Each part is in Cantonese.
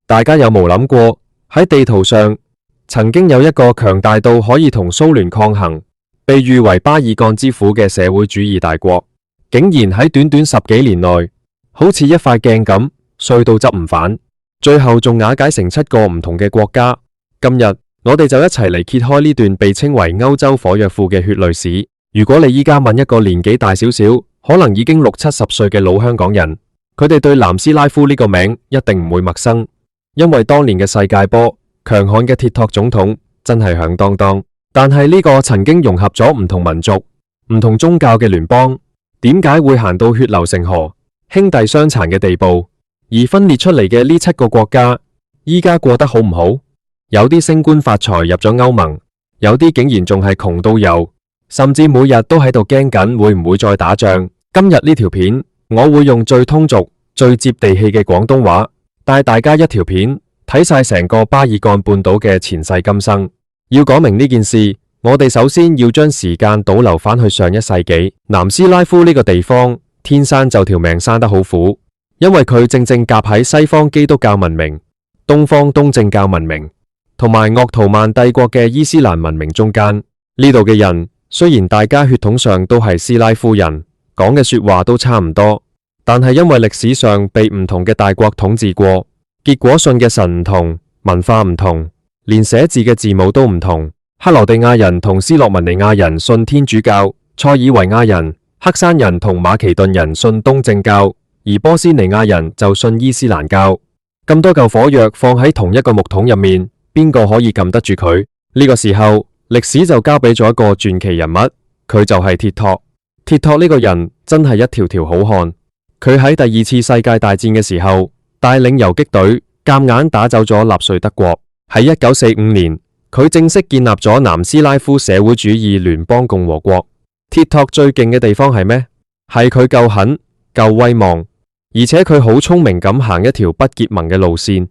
大家有冇諗過喺地圖上曾經有一個強大到可以同蘇聯抗衡，被譽為巴爾幹之虎嘅社會主義大國，竟然喺短短10幾年內，好似一塊鏡咁碎到執唔返，最後仲瓦解成7個唔同嘅國家。今日我哋就一齊嚟揭開呢段被稱為歐洲火藥庫嘅血淚史。如果你依家問一個年紀大少少，可能已經60、70歲嘅老香港人，佢哋對南斯拉夫呢個名一定唔會陌生，因為當年嘅世界波強悍嘅鐵托總統真係響當當。但係呢個曾經融合咗唔同民族、唔同宗教嘅聯邦，點解會行到血流成河、兄弟相殘嘅地步？而分裂出嚟嘅呢7個國家，依家過得好唔好？有啲升官發財入咗歐盟，有啲竟然仲係窮到油，甚至每日都喺度驚緊會唔會再打仗。今日呢條片，我會用最通俗、最接地氣嘅廣東話，帶大家一條片睇晒成個巴爾幹半島嘅前世今生。要講明呢件事，我哋首先要將時間倒流返去上一世紀。南斯拉夫呢個地方，天生就條命生得好苦，因為佢正正夾喺西方基督教文明、東方東正教文明同埋鄂圖曼帝國嘅伊斯蘭文明中間。呢度嘅人雖然大家血統上都係斯拉夫人，講嘅說話都差唔多，但係因為歷史上被唔同嘅大國統治過，結果信嘅神唔同，文化唔同，連寫字嘅字母都唔同。克羅地亞人同斯洛文尼亞人信天主教，塞爾維亞人、黑山人同馬其頓人信東正教，而波斯尼亞人就信伊斯蘭教。咁多嚿火藥放喺同一個木桶入面，邊個可以撳得住佢？呢個時候，歷史就交俾咗一個傳奇人物，佢就係鐵托。鐵托呢個人真係一條條好漢。佢喺第2次世界大戰嘅時候，帶領游擊隊夾硬打走咗納粹德國。喺1945年，佢正式建立咗南斯拉夫社會主義聯邦共和國。鐵托最勁嘅地方係咩？係佢夠狠、夠威望，而且佢好聰明咁行一條不結盟嘅路線。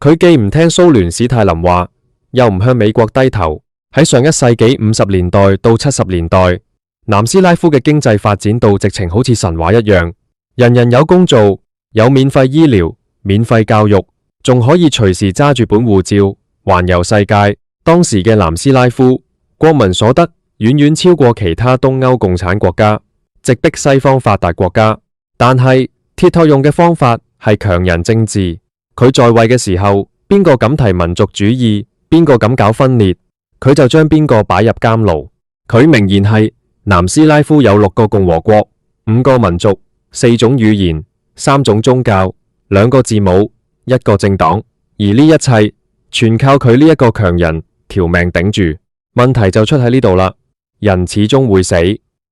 佢既唔聽蘇聯史太林話，又唔向美國低頭。喺上一世紀50年代到70年代，南斯拉夫嘅經濟發展到直情好似神話一樣，人人有工做，有免費醫療、免費教育，仲可以隨時揸住本護照環遊世界。當時嘅南斯拉夫國民所得遠遠超過其他東歐共產國家，直逼西方發達國家。但係鐵托用嘅方法係強人政治，佢在位嘅時候，邊個敢提民族主義，邊個敢搞分裂，佢就將邊個擺入監牢。佢明言係南斯拉夫有6個共和國、5個民族、4種語言、3種宗教、2個字母、1個政黨，而呢一切全靠佢呢一個強人條命頂住。問題就出喺呢度啦，人始終會死。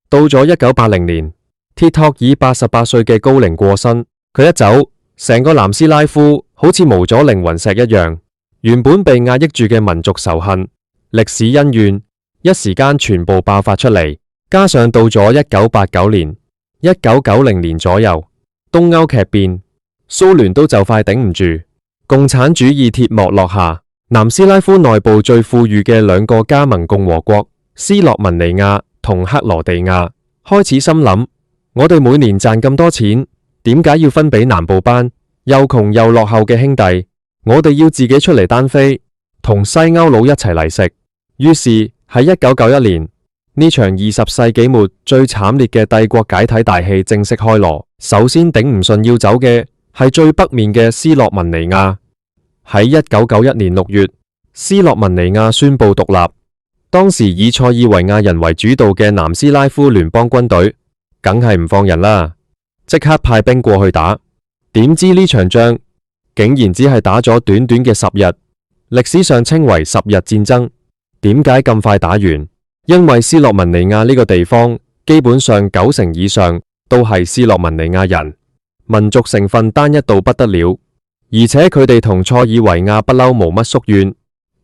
到咗1980年，鐵托以88歲嘅高齡過身，佢一走，成個南斯拉夫好似無咗靈魂石一樣，原本被壓抑住嘅民族仇恨、歷史恩怨，一時間全部爆發出嚟。加上到咗1989年、1990年左右，東歐劇變，蘇聯都就快頂唔住，共產主義鐵幕落下。南斯拉夫內部最富裕嘅2個加盟共和國斯洛文尼亞同克羅地亞開始心諗，我哋每年賺咁多錢，點解要分俾南部班又窮又落後嘅兄弟？我哋要自己出嚟單飛，同西歐佬一齊嚟食。於是喺1991年，呢場20世紀末最慘烈嘅帝國解體大戲正式開鑼。首先頂唔順要走嘅係最北面嘅斯洛文尼亞。喺1991年6月，斯洛文尼亞宣布獨立。當時以塞爾維亞人為主導嘅南斯拉夫聯邦軍隊，梗係唔放人啦，即刻派兵過去打。點知呢場仗竟然只係打咗短短嘅10日，歷史上稱為10日戰爭。點解咁快打完？因為斯洛文尼亞呢個地方基本上90%以上都係斯洛文尼亞人，民族成分單一到不得了，而且佢哋同塞爾維亞不嬲冇乜宿怨。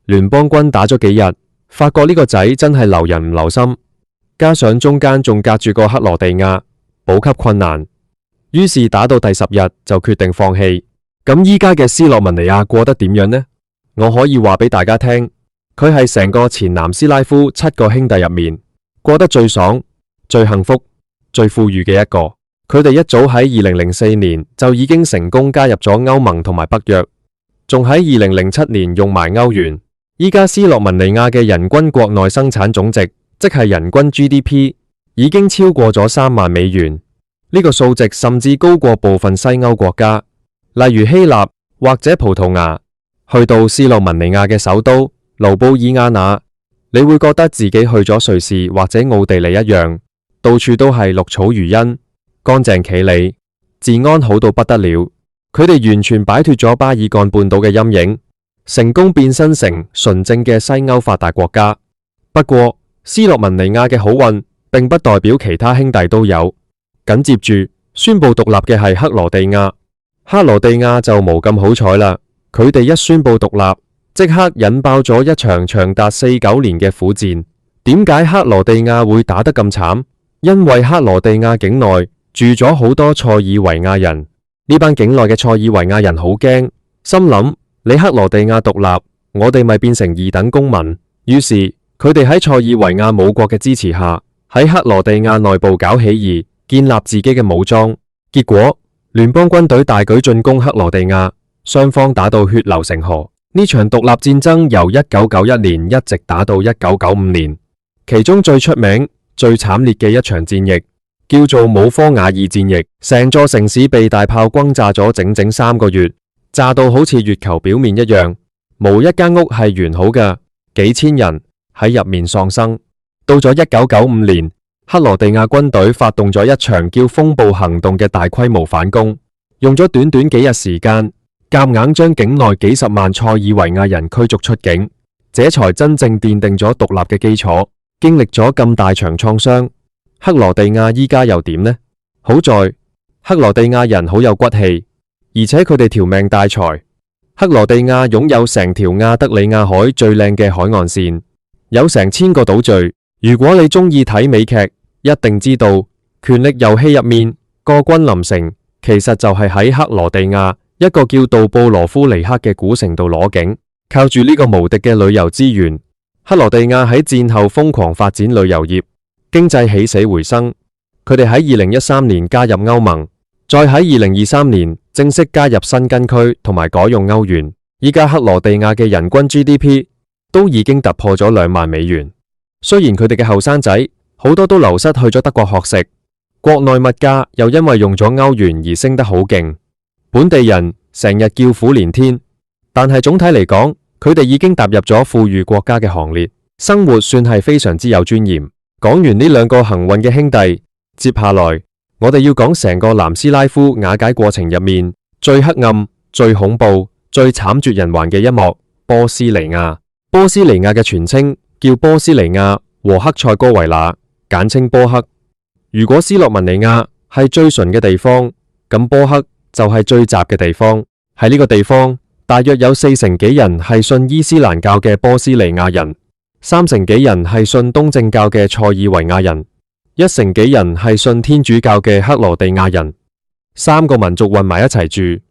聯邦軍打咗幾日，發覺呢個仔真係留人唔留心，加上中間仲隔住個克羅地亞，補給困難，於是打到第10日就決定放棄。咁依家嘅斯洛文尼亞過得點樣呢？我可以話俾大家聽，佢係成個前南斯拉夫7個兄弟入面過得最爽、最幸福、最富裕嘅一個。佢哋一早喺2004年就已經成功加入咗歐盟同埋北約，仲喺2007年用埋歐元。依家斯洛文尼亞嘅人均國內生產總值，即係人均 GDP， 已經超過咗3萬美元。呢個數值甚至高過部分西歐國家，例如希臘或者葡萄牙。去到斯洛文尼亞嘅首都盧布爾雅那，你會覺得自己去咗瑞士或者奧地利一樣，到處都係綠草如茵，乾淨企理，治安好到不得了。佢哋完全擺脫咗巴爾幹半島嘅陰影，成功變身成純正嘅西歐發達國家。不過，斯洛文尼亞嘅好運並不代表其他兄弟都有。緊接住宣布獨立嘅係克羅地亞，克羅地亞就冇咁好彩啦。佢哋一宣布獨立，即刻引爆咗一場長達49年嘅苦戰。點解克羅地亞會打得咁慘？因為克羅地亞境內住咗好多塞爾維亞人。呢班境內嘅塞爾維亞人好驚，心諗你克羅地亞獨立，我哋咪變成二等公民。於是佢哋喺塞爾維亞母國嘅支持下，喺克羅地亞內部搞起義，建立自己嘅武裝。結果聯邦軍隊大舉進攻克羅地亞，雙方打到血流成河。呢場獨立戰爭由1991年一直打到1995年，其中最出名、最慘烈嘅一場戰役，叫做姆科瓦爾戰役，成座城市被大炮轟炸咗整整3個月，炸到好似月球表面一樣，冇一間屋係完好嘅，幾千人喺入面喪生。到咗1995年，克羅地亞軍隊發動咗一場叫風暴行動嘅大規模反攻，用咗短短幾日時間，夾硬將境內幾十萬塞爾維亞人驅逐出境，這才真正奠定咗獨立嘅基礎。經歷咗咁大場創傷，克羅地亞依家又點呢？好在克羅地亞人好有骨氣，而且佢哋條命大財。克羅地亞擁有成條亞得里亞海最靚嘅海岸線，有成1000個島嶼。如果你中意睇美劇，一定知道《權力遊戲》入面個君臨城其實就係喺克羅地亞一個叫杜布羅夫尼克嘅古城度攞景。靠住呢個無敵嘅旅遊資源，克羅地亞喺戰後瘋狂發展旅遊業，經濟起死回生。佢哋喺2013年加入歐盟，再喺2023年正式加入申根區同埋改用歐元。依家克羅地亞嘅人均 GDP 都已經突破咗2萬美元。雖然佢哋嘅後生仔好多都流失去咗德國學食，國內物價又因為用咗歐元而升得好勁，本地人成日叫苦連天。但係總體嚟講，佢哋已經踏入咗富裕國家嘅行列，生活算係非常之有尊嚴。講完呢兩個幸運嘅兄弟，接下來我哋要講成個南斯拉夫瓦解過程入面最黑暗、最恐怖、最慘絕人寰嘅一幕——波斯尼亞。波斯尼亞嘅全稱叫波斯尼亞和黑塞哥維那，簡稱波黑。如果斯洛文尼亞係最純嘅地方，咁波黑就係最雜嘅地方。喺呢個地方，大約有4成幾人係信伊斯蘭教嘅波斯尼亞人，3成幾人係信東正教嘅塞爾維亞人，1成幾人係信天主教嘅克羅地亞人。3個民族混埋一齊住，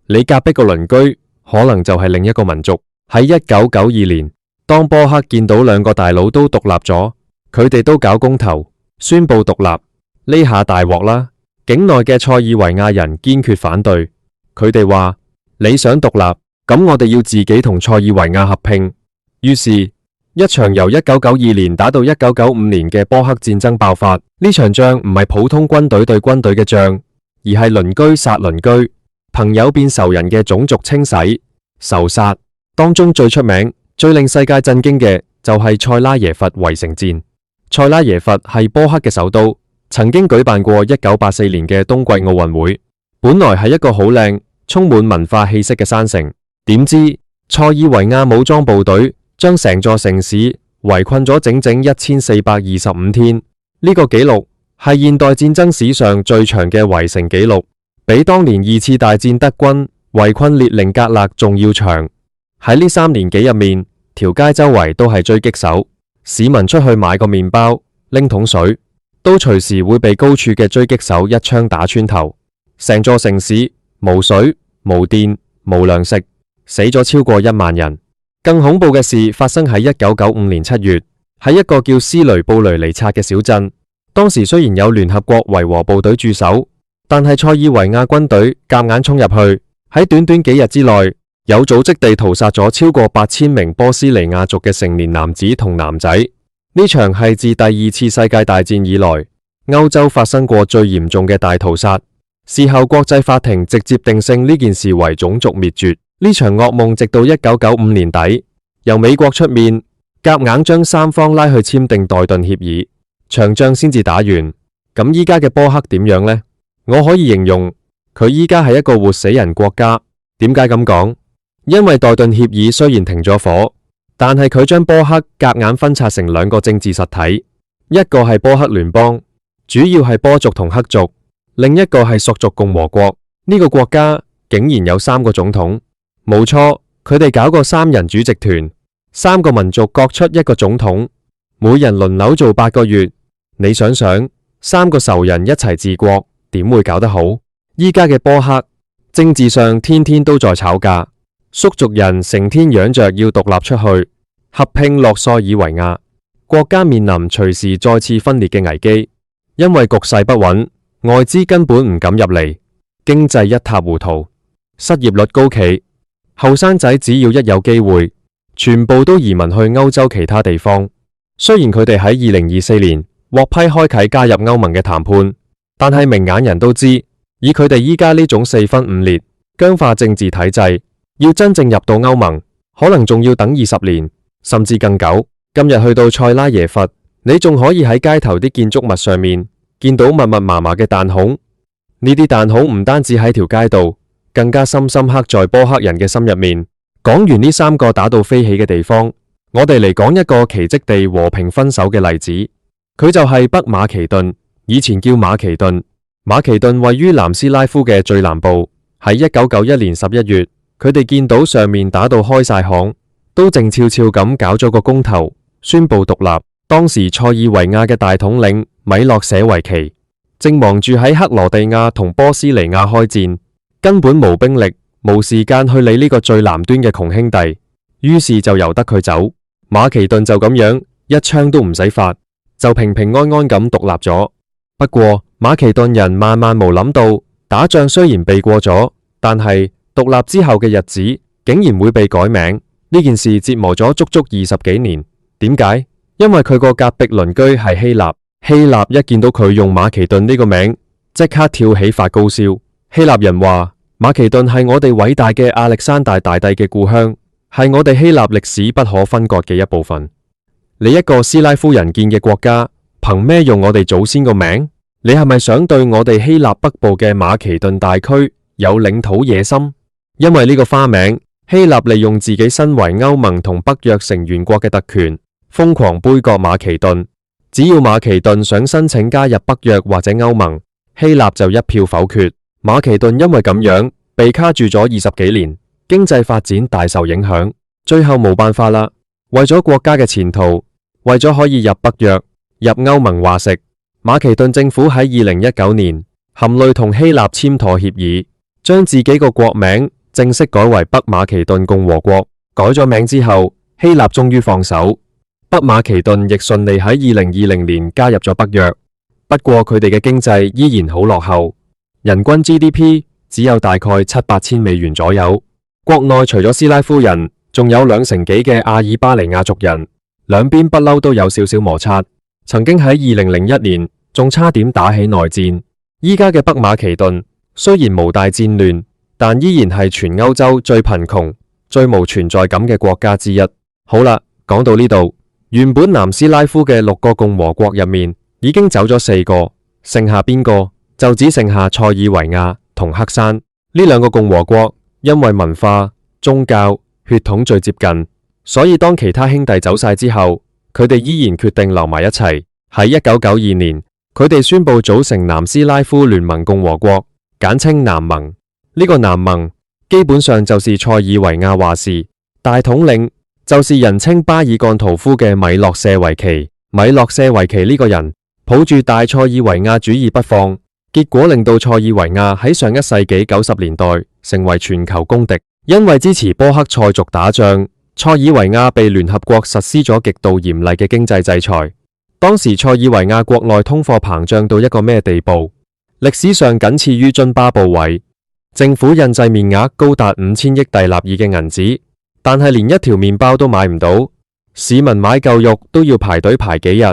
你隔壁個鄰居可能就係另一個民族。喺1992年，當波黑見到2個大佬都獨立咗，佢哋都搞公投宣布獨立，呢下大鑊啦！境內嘅塞爾維亞人堅決反對，佢哋話：你想獨立，咁我哋要自己同塞爾維亞合併。於是，一場由1992年打到1995年嘅波黑戰爭爆發。呢場仗唔係普通軍隊對軍隊嘅仗，而係鄰居殺鄰居、朋友變仇人嘅種族清洗、仇殺。當中最出名、最令世界震驚嘅就係塞拉耶佛圍城戰。塞拉耶佛係波黑嘅首都，曾經舉辦過1984年嘅冬季奧運會。本來係一個好靚、充滿文化氣息嘅山城，點知塞爾維亞武裝部隊將成座城市圍困咗整整1425天。呢個紀錄係現代戰爭史上最長嘅圍城紀錄，比當年2次大戰德軍圍困列寧格勒仲要長。喺呢3年幾入面，條街周圍都係狙擊手，市民出去買個麵包、拎桶水，都隨時會被高處嘅狙擊手一槍打穿頭。成座城市無水、無電、無糧食，死咗超過1萬人。更恐怖嘅事發生喺1995年7月，喺一個叫斯雷布雷尼察嘅小鎮。當時雖然有聯合國維和部隊駐守，但係塞爾維亞軍隊夾硬衝入去，喺短短幾日之內有組織地屠殺咗超過8000名波斯尼亞族嘅成年男子同男仔。呢場係自第二次世界大戰以來歐洲發生過最嚴重嘅大屠殺。事後國際法庭直接定性呢件事為種族滅絕。呢場噩夢直到1995年底，由美國出面夾硬將三方拉去簽訂代頓協議，場仗先至打完。咁依家嘅波黑點樣呢？我可以形容佢依家係一個活死人國家。點解咁講？因為代頓協議雖然停咗火，但係佢將波黑夾硬分拆成兩個政治實體，一個係波黑聯邦，主要係波族同黑族；另一個係索族共和國。呢個國家竟然有3個總統。冇錯，佢哋搞個3人主席團，3個民族各出一個總統，每人輪流做8個月。你想想，3個仇人一齊治國，點會搞得好？依家嘅波黑政治上天天都在吵架，叔族人成天嚷着要獨立出去，合併洛塞爾維亞，國家面臨隨時再次分裂嘅危機。因為局勢不穩，外資根本唔敢入嚟，經濟一塌糊塗，失業率高企。後生仔只要一有機會，全部都移民去歐洲其他地方。雖然佢哋喺2024年獲批開啟加入歐盟嘅談判，但係明眼人都知，以佢哋依家呢種4分5裂、僵化政治體制，要真正入到歐盟，可能仲要等20年，甚至更久。今日去到塞拉耶佛，你仲可以喺街頭啲建築物上面見到密密麻麻嘅彈孔。呢啲彈孔唔單止喺條街度，更加深深刻在波黑人嘅心入面。講完呢3個打到飛起嘅地方，我哋嚟講一個奇蹟地和平分手嘅例子。佢就係北馬其頓，以前叫馬其頓。馬其頓位於南斯拉夫嘅最南部。喺1991年11月，佢哋見到上面打到開晒巷，都靜悄悄咁搞咗個公投，宣布獨立。當時塞爾維亞嘅大統領米洛舍維奇正忙住喺克羅地亞同波斯尼亞開戰，根本冇兵力，冇時間去理呢個最南端嘅窮兄弟，於是就由得佢走。馬其頓就咁樣一槍都唔使發，就平平安安咁獨立咗。不過馬其頓人萬萬冇諗到，打仗雖然避過咗，但係獨立之後嘅日子竟然會被改名。呢件事折磨咗足足20幾年。點解？因為佢個隔壁鄰居係希臘，希臘一見到佢用馬其頓呢個名，即刻跳起發高燒。希臘人話馬其頓係我哋偉大嘅亞歷山大大帝嘅故鄉，係我哋希臘歷史不可分割嘅一部分。你一個斯拉夫人建嘅國家，憑咩用我哋祖先個名？你係咪想對我哋希臘北部嘅馬其頓大區有領土野心？因為呢個花名，希臘利用自己身為歐盟同北約成員國嘅特權，瘋狂杯葛馬其頓。只要馬其頓想申請加入北約或者歐盟，希臘就一票否決。馬其頓因為咁樣被卡住咗20幾年，經濟發展大受影響，最後冇辦法啦。為咗國家嘅前途，為咗可以入北約、入歐盟話食，馬其頓政府喺2019年含淚同希臘簽妥協議，將自己個國名正式改為北馬其頓共和國。改咗名之後，希臘終於放手，北馬其頓亦順利喺2020年加入咗北約。不過佢哋嘅經濟依然好落後，人均 GDP 只有大概700-8千美元左右。國內除咗斯拉夫人，仲有2成幾嘅阿爾巴尼亞族人，兩邊不嬲都有少少摩擦。曾經喺2001年仲差點打起內戰。依家嘅北馬其頓雖然無大戰亂，但依然係全歐洲最貧窮、最無存在感嘅國家之一。好啦，講到呢度，原本南斯拉夫嘅6個共和國入面已經走咗4個，剩下邊個？就只剩下塞爾維亞同黑山。呢2個共和國因為文化、宗教、血統最接近，所以當其他兄弟走晒之後，佢哋依然決定留埋一齊。喺1992年，佢哋宣布組成南斯拉夫聯盟共和國，簡稱南盟。呢個南盟基本上就是塞爾維亞話事，大統領就是人稱巴爾幹圖夫嘅米洛舍維奇。米洛舍維奇呢個人抱住大塞爾維亞主義不放，結果令到塞爾維亞喺上一世紀90年代成為全球公敵。因為支持波黑塞族打仗，塞爾維亞被聯合國實施咗極度嚴厲嘅經濟制裁。當時塞爾維亞國內通貨膨脹到一個咩地步？歷史上僅次於津巴布韋。政府印製面額高達5000億蒂納爾嘅銀紙，但係連一條麵包都買唔到，市民買嚿肉都要排隊排幾日，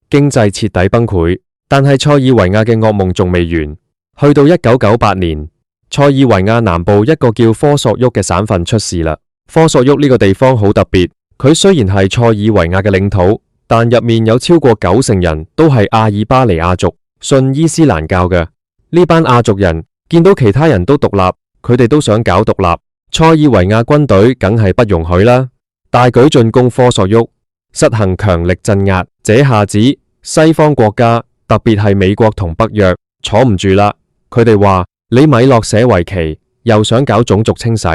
經濟徹底崩潰。但係塞爾維亞嘅噩夢仲未完，去到1998年，塞爾維亞南部一個叫科索沃嘅省份出事啦。科索沃呢個地方好特別，佢雖然係塞爾維亞嘅領土，但入面有超過90%人都係阿爾巴尼亞族，信伊斯蘭教嘅。呢班亞族人見到其他人都獨立，佢哋都想搞獨立。塞爾維亞軍隊梗係不容許啦，大舉進攻科索沃，實行強力鎮壓。這下子西方國家，特別係美國同北約坐唔住啦，佢哋話你米洛舍維奇又想搞種族清洗，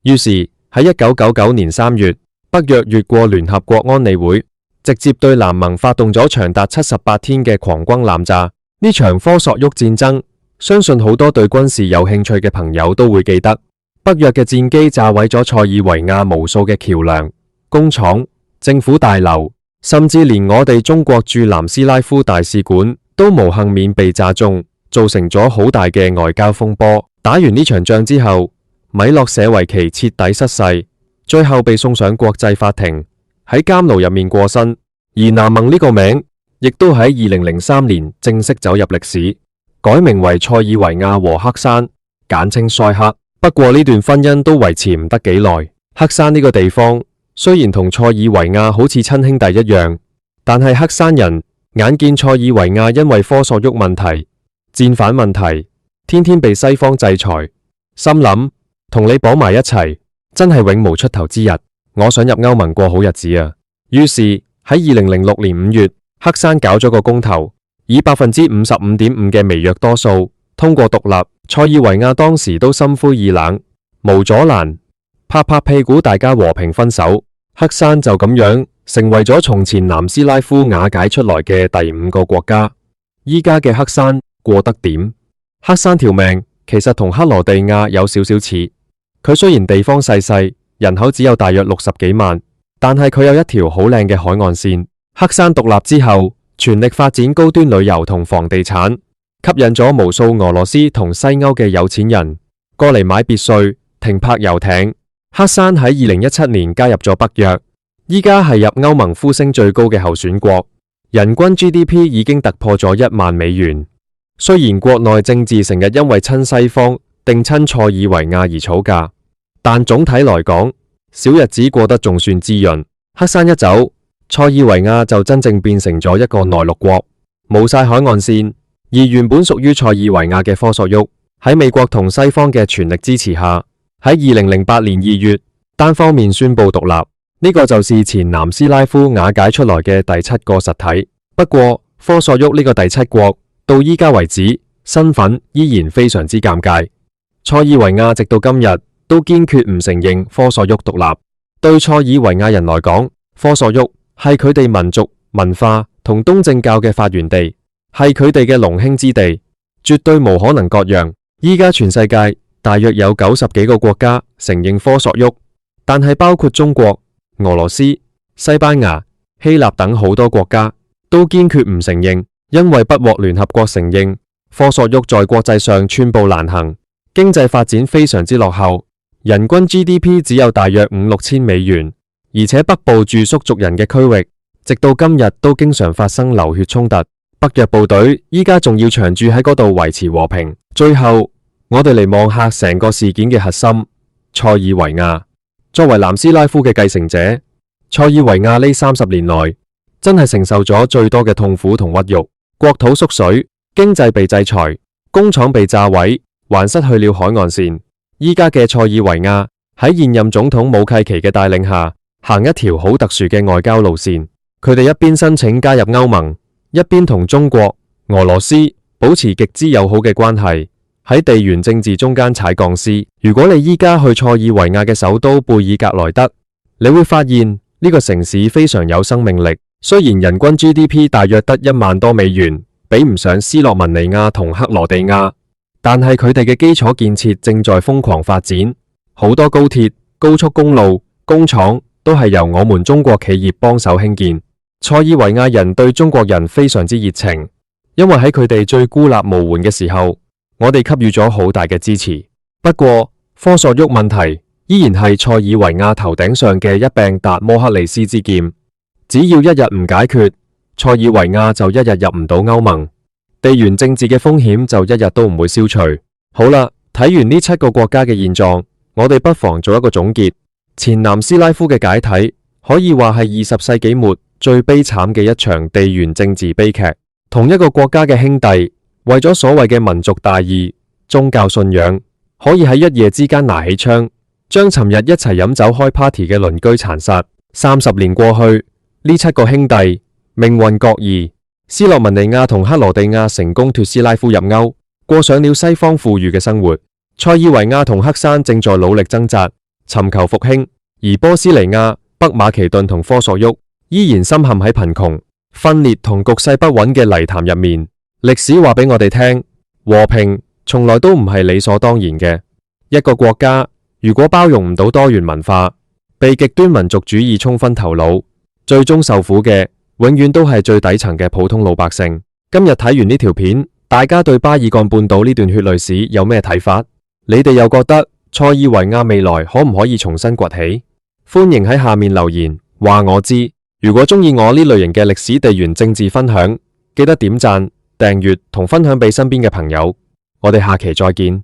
於是喺1999年3月，北約越過聯合國安理會，直接對南盟發動咗長達78天嘅狂轟濫炸。呢場科索沃戰爭，相信好多對軍事有興趣嘅朋友都會記得，北約嘅戰機炸毀咗塞爾維亞無數嘅橋梁、工廠、政府大樓，甚至連我哋中國駐南斯拉夫大使館都無幸免被炸中，造成咗好大嘅外交風波。打完呢場仗之後，米洛舍維奇徹底失勢，最後被送上國際法庭，喺監牢入面過身。而南盟呢個名亦都喺2003年正式走入歷史，改名為塞爾維亞和黑山，簡稱塞克。不過呢段婚姻都維持唔得幾耐。黑山呢個地方雖然同塞爾維亞好似親兄弟一樣，但係黑山人眼見塞爾維亞因為科索沃問題、戰犯問題，天天被西方制裁，心諗同你綁埋一齊，真係永無出頭之日。我想入歐盟過好日子啊！於是喺2006年5月，黑山搞咗個公投，以55.5%嘅微弱多數通過獨立。塞爾維亞當時都心灰意冷，無阻攔，拍拍屁股，大家和平分手。黑山就咁樣成為咗從前南斯拉夫瓦解出來嘅第5個國家。依家嘅黑山過得點？黑山條命其實同克羅地亞有少少似，佢雖然地方細細，人口只有大約60幾萬，但係佢有一條好靚嘅海岸線。黑山獨立之後，全力發展高端旅遊同房地產，吸引咗無數俄羅斯同西歐嘅有錢人過嚟買別墅、停泊遊艇。黑山喺2017年加入咗北約，依家係入歐盟呼聲最高嘅候選國，人均 GDP 已經突破咗1萬美元。雖然國內政治成日因為親西方定親塞爾維亞而吵架，但總體來講，小日子過得仲算滋潤。黑山一走，塞爾維亞就真正變成咗一個內陸國，冇晒海岸線。而原本屬於塞爾維亞嘅科索沃，喺美國同西方嘅全力支持下，喺2008年2月單方面宣布獨立。呢個就是前南斯拉夫瓦解出來嘅第7個實體。不過科索沃呢個第7國到依家為止，身份依然非常之尷尬。塞爾維亞直到今日都堅決唔承認科索沃獨立。對塞爾維亞人來講，科索沃係佢哋民族文化同東正教嘅發源地，係佢哋嘅龍興之地，絕對無可能割讓。依家全世界大約有90幾個國家承認科索沃，但係包括中國、俄羅斯、西班牙、希臘等好多國家都堅決唔承認，因為不獲聯合國承認。科索沃在國際上寸步難行，經濟發展非常之落後，人均 GDP 只有大約5-6千美元，而且北部住宿族人嘅區域，直到今日都經常發生流血衝突。北約部隊依家仲要長駐喺嗰度維持和平。最後，我哋嚟望下成個事件嘅核心——塞爾維亞。作為南斯拉夫嘅繼承者，塞爾維亞呢30年來真係承受咗最多嘅痛苦同屈辱。國土縮水，經濟被制裁，工廠被炸毀，還失去了海岸線。依家嘅塞爾維亞喺現任總統武契奇嘅帶領下，行一條好特殊嘅外交路線。佢哋一邊申請加入歐盟，一邊同中國、俄羅斯保持極之友好嘅關係，喺地緣政治中間踩鋼絲。如果你依家去塞爾維亞嘅首都貝爾格萊德，你會發現呢個城市非常有生命力。雖然人均 GDP 大約得1萬多美元，比唔上斯洛文尼亞同克羅地亞，但係佢哋嘅基礎建設正在瘋狂發展，好多高鐵、高速公路、工廠都係由我們中國企業幫手興建。塞爾維亞人對中國人非常之熱情，因為喺佢哋最孤立無援嘅時候，我哋給予咗好大嘅支持。不過，科索沃問題依然係塞爾維亞頭頂上嘅一柄達摩克利斯之劍，只要一日唔解決，塞爾維亞就一日入唔到歐盟，地緣政治嘅風險就一日都唔會消除。好啦，睇完呢7個國家嘅現狀，我哋不妨做一個總結。前南斯拉夫嘅解體可以話係20世紀末最悲慘嘅一場地緣政治悲劇。同一個國家嘅兄弟為咗所謂嘅民族大義、宗教信仰，可以喺一夜之間拿起槍，將尋日一齊飲酒開 party 嘅鄰居殘殺。30年過去，呢7個兄弟命運各異。斯洛文尼亞同克羅地亞成功脫斯拉夫入歐，過上了西方富裕嘅生活。塞爾維亞同黑山正在努力掙扎，尋求復興，而波斯尼亞、北馬其頓同科索沃依然深陷喺貧窮、分裂同局勢不穩嘅泥潭入面。歷史話俾我哋聽，和平從來都唔係理所當然嘅。一個國家如果包容唔到多元文化，被極端民族主義沖昏頭腦，最終受苦嘅永遠都係最底層嘅普通老百姓。今日睇完呢條片，大家對巴爾幹半島呢段血淚史有咩睇法？你哋又覺得塞爾維亞未來可唔可以重新崛起？歡迎喺下面留言話我知。如果中意我呢類型嘅歷史地緣政治分享，記得點讚、訂閱同分享俾身邊嘅朋友。我哋下期再見。